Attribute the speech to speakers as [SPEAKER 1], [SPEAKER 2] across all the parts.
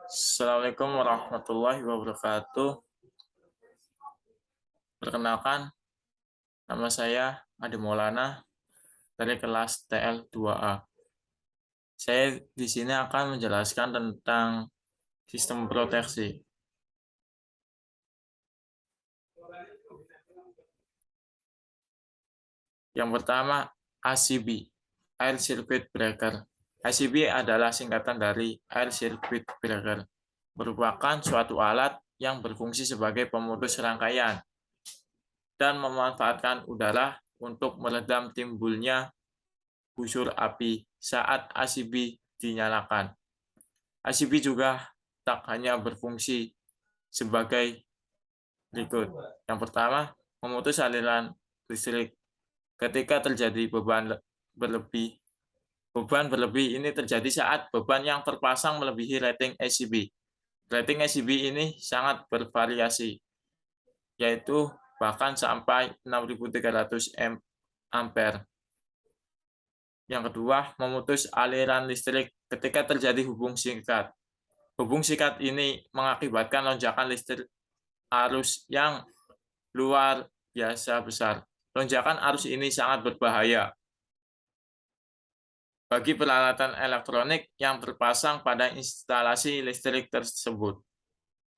[SPEAKER 1] Assalamualaikum warahmatullahi wabarakatuh. Perkenalkan, nama saya Ade Maulana dari kelas TL2A. Saya di sini akan menjelaskan tentang sistem proteksi. Yang pertama, ACB, Air Circuit Breaker. ACB adalah singkatan dari Air Circuit Breaker, merupakan suatu alat yang berfungsi sebagai pemutus rangkaian dan memanfaatkan udara untuk meredam timbulnya busur api saat ACB dinyalakan. ACB juga tak hanya berfungsi sebagai berikut. Yang pertama, memutus aliran listrik ketika terjadi beban berlebih. Beban berlebih ini terjadi saat beban yang terpasang melebihi rating ACB. Rating ACB ini sangat bervariasi, yaitu bahkan sampai 6.300 ampere. Yang kedua, memutus aliran listrik ketika terjadi hubung singkat. Hubung singkat ini mengakibatkan lonjakan listrik arus yang luar biasa besar. Lonjakan arus ini sangat berbahaya bagi peralatan elektronik yang terpasang pada instalasi listrik tersebut.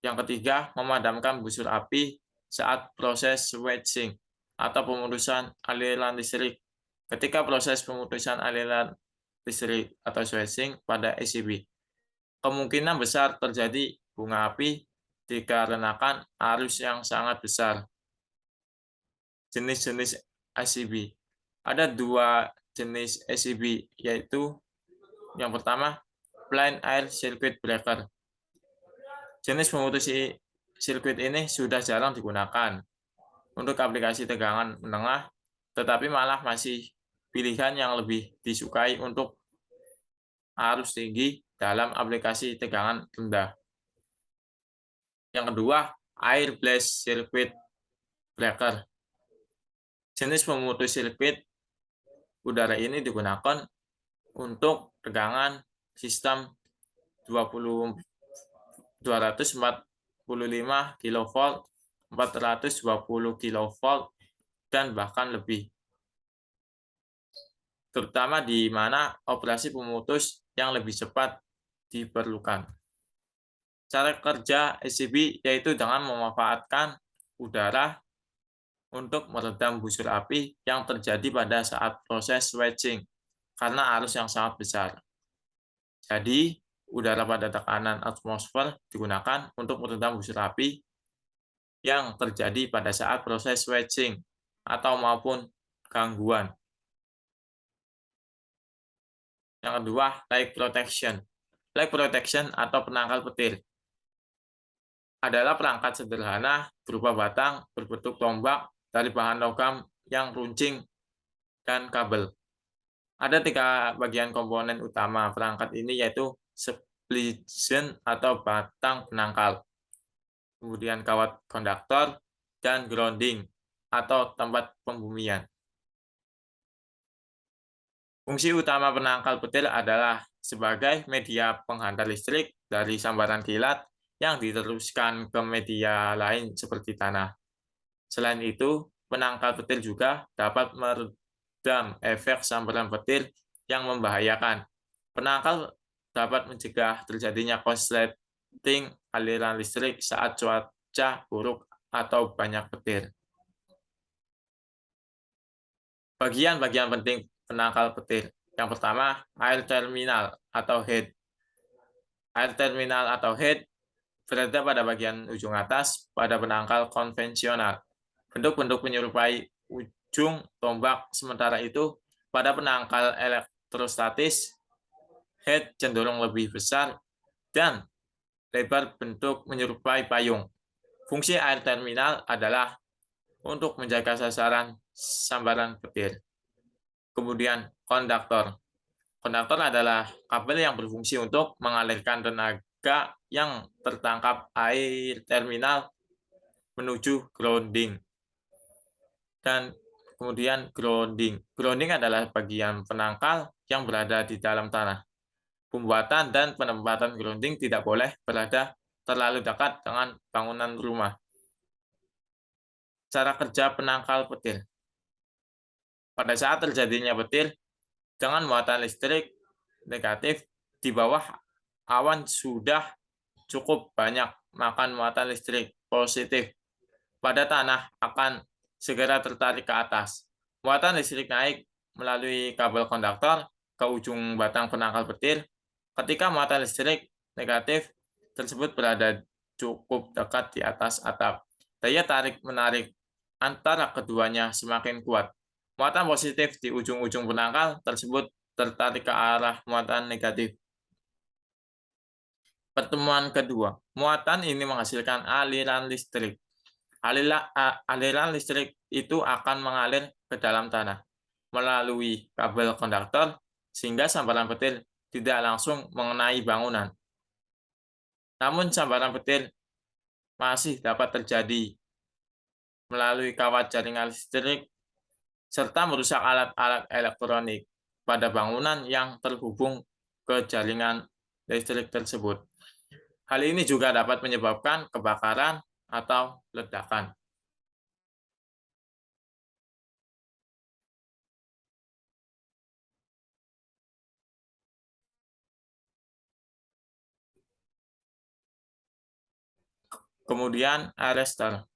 [SPEAKER 1] Yang ketiga, memadamkan busur api saat proses switching atau pemutusan aliran listrik. Ketika proses pemutusan aliran listrik atau switching pada ACB, kemungkinan besar terjadi bunga api dikarenakan arus yang sangat besar. Jenis-jenis ACB. Ada dua jenis ACB, yaitu yang pertama, Plain Air Circuit Breaker. Jenis pemutus sirkuit ini sudah jarang digunakan untuk aplikasi tegangan menengah, tetapi malah masih pilihan yang lebih disukai untuk arus tinggi dalam aplikasi tegangan rendah. Yang kedua, Air Blast Circuit Breaker. Jenis pemutus sirkuit udara ini digunakan untuk tegangan sistem 245 kV, 420 kV, dan bahkan lebih. Terutama di mana operasi pemutus yang lebih cepat diperlukan. Cara kerja ACB yaitu dengan memanfaatkan udara untuk meredam busur api yang terjadi pada saat proses switching karena arus yang sangat besar. Jadi, udara pada tekanan atmosfer digunakan untuk meredam busur api yang terjadi pada saat proses switching atau maupun gangguan. Yang kedua, light protection. Light protection atau penangkal petir adalah perangkat sederhana berupa batang berbentuk tombak dari bahan logam yang runcing dan kabel. Ada 3 bagian komponen utama perangkat ini, yaitu splitzen atau batang penangkal, kemudian kawat konduktor, dan grounding atau tempat pembumian. Fungsi utama penangkal petir adalah sebagai media penghantar listrik dari sambaran kilat yang diteruskan ke media lain seperti tanah. Selain itu, penangkal petir juga dapat meredam efek sambaran petir yang membahayakan. Penangkal dapat mencegah terjadinya konsleting aliran listrik saat cuaca buruk atau banyak petir. Bagian-bagian penting penangkal petir. Yang pertama, air terminal atau head. Air terminal atau head berada pada bagian ujung atas pada penangkal konvensional. Bentuk-bentuk menyerupai ujung tombak, sementara itu pada penangkal elektrostatis, head cenderung lebih besar dan lebar, bentuk menyerupai payung. Fungsi air terminal adalah untuk menjaga sasaran sambaran petir. Kemudian konduktor. Konduktor adalah kabel yang berfungsi untuk mengalirkan tenaga yang tertangkap air terminal menuju grounding. Dan kemudian grounding. Grounding adalah bagian penangkal yang berada di dalam tanah. Pembuatan dan penempatan grounding tidak boleh berada terlalu dekat dengan bangunan rumah. Cara kerja penangkal petir. Pada saat terjadinya petir dengan muatan listrik negatif di bawah awan sudah cukup banyak makan muatan listrik positif pada tanah akan segera tertarik ke atas. Muatan listrik naik melalui kabel konduktor ke ujung batang penangkal petir. Ketika muatan listrik negatif tersebut berada cukup dekat di atas atap, daya tarik-menarik antara keduanya semakin kuat. Muatan positif di ujung-ujung penangkal tersebut tertarik ke arah muatan negatif. Pertemuan kedua, muatan ini menghasilkan aliran listrik. Aliran listrik itu akan mengalir ke dalam tanah melalui kabel konduktor sehingga sambaran petir tidak langsung mengenai bangunan. Namun sambaran petir masih dapat terjadi melalui kawat jaringan listrik serta merusak alat-alat elektronik pada bangunan yang terhubung ke jaringan listrik tersebut. Hal ini juga dapat menyebabkan kebakaran atau ledakan. Kemudian arrestor.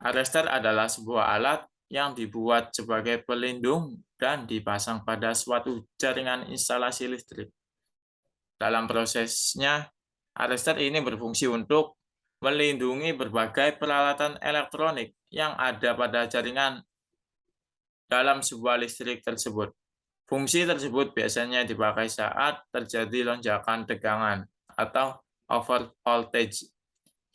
[SPEAKER 1] Arrestor adalah sebuah alat yang dibuat sebagai pelindung dan dipasang pada suatu jaringan instalasi listrik. Dalam prosesnya, arrestor ini berfungsi untuk melindungi berbagai peralatan elektronik yang ada pada jaringan dalam sebuah listrik tersebut. Fungsi tersebut biasanya dipakai saat terjadi lonjakan tegangan atau over voltage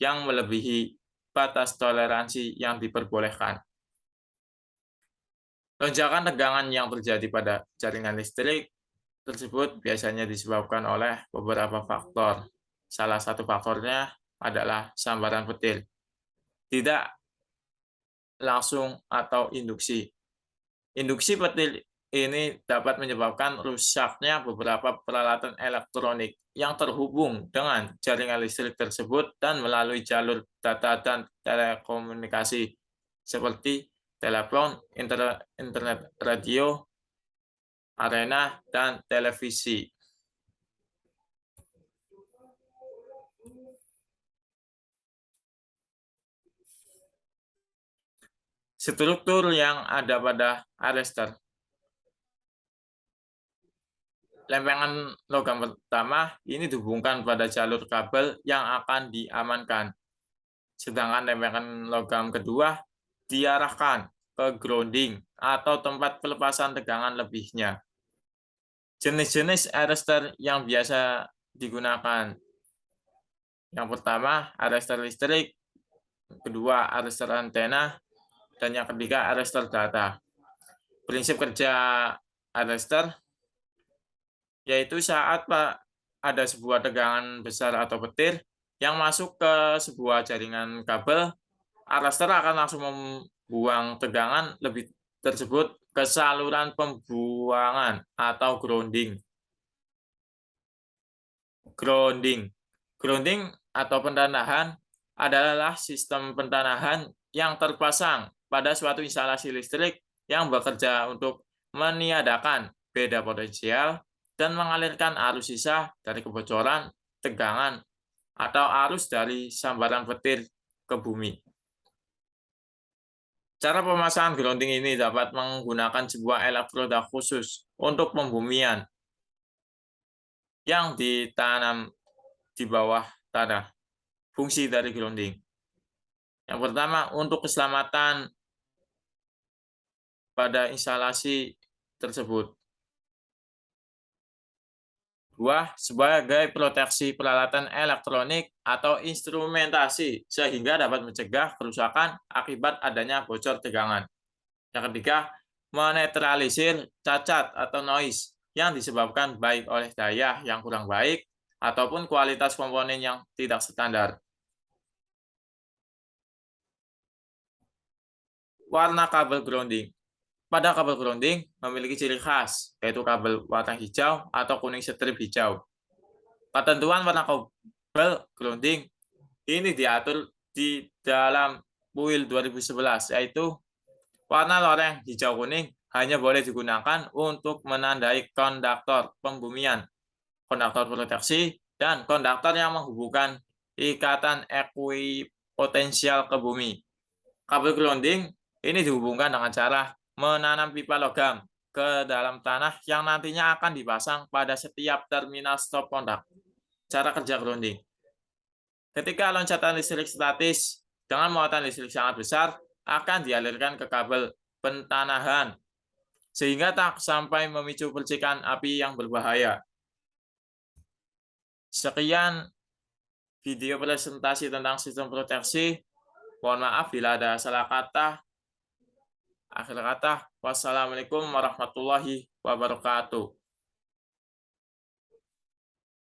[SPEAKER 1] yang melebihi batas toleransi yang diperbolehkan. Lonjakan tegangan yang terjadi pada jaringan listrik tersebut biasanya disebabkan oleh beberapa faktor. Salah satu faktornya adalah sambaran petir, tidak langsung atau induksi. Induksi petir ini dapat menyebabkan rusaknya beberapa peralatan elektronik yang terhubung dengan jaringan listrik tersebut dan melalui jalur data dan telekomunikasi seperti telepon, internet radio, arena, dan televisi. Struktur yang ada pada arrestor. Lempengan logam pertama ini dihubungkan pada jalur kabel yang akan diamankan. Sedangkan lempengan logam kedua diarahkan ke grounding atau tempat pelepasan tegangan lebihnya. Jenis-jenis arrestor yang biasa digunakan. Yang pertama, arrestor listrik, kedua, arrestor antena, dan yang ketiga, arrestor data. Prinsip kerja arrestor yaitu saat ada sebuah tegangan besar atau petir yang masuk ke sebuah jaringan kabel, arrestor akan langsung membuang tegangan lebih tersebut ke saluran pembuangan atau grounding. Grounding atau pentanahan adalah sistem pentanahan yang terpasang pada suatu instalasi listrik yang bekerja untuk meniadakan beda potensial dan mengalirkan arus sisa dari kebocoran, tegangan, atau arus dari sambaran petir ke bumi. Cara pemasangan grounding ini dapat menggunakan sebuah elektroda khusus untuk pembumian yang ditanam di bawah tanah. Fungsi dari grounding. Yang pertama, untuk keselamatan pada instalasi tersebut. Dua, sebagai proteksi peralatan elektronik atau instrumentasi sehingga dapat mencegah kerusakan akibat adanya bocor tegangan. Yang ketiga, menetralisir cacat atau noise yang disebabkan baik oleh daya yang kurang baik ataupun kualitas komponen yang tidak standar. Warna kabel grounding. Pada kabel grounding memiliki ciri khas, yaitu kabel warna hijau atau kuning strip hijau. Ketentuan warna kabel grounding ini diatur di dalam PUIL 2011, yaitu warna loreng hijau kuning hanya boleh digunakan untuk menandai konduktor pembumian, konduktor proteksi, dan konduktor yang menghubungkan ikatan ekuipotensial ke bumi. Kabel grounding ini dihubungkan dengan cara menanam pipa logam ke dalam tanah yang nantinya akan dipasang pada setiap terminal stop kontak. Cara kerja grounding. Ketika loncatan listrik statis dengan muatan listrik sangat besar akan dialirkan ke kabel pentanahan sehingga tak sampai memicu percikan api yang berbahaya. Sekian video presentasi tentang sistem proteksi. Mohon maaf bila ada salah kata. Akhir kata, wassalamualaikum warahmatullahi wabarakatuh.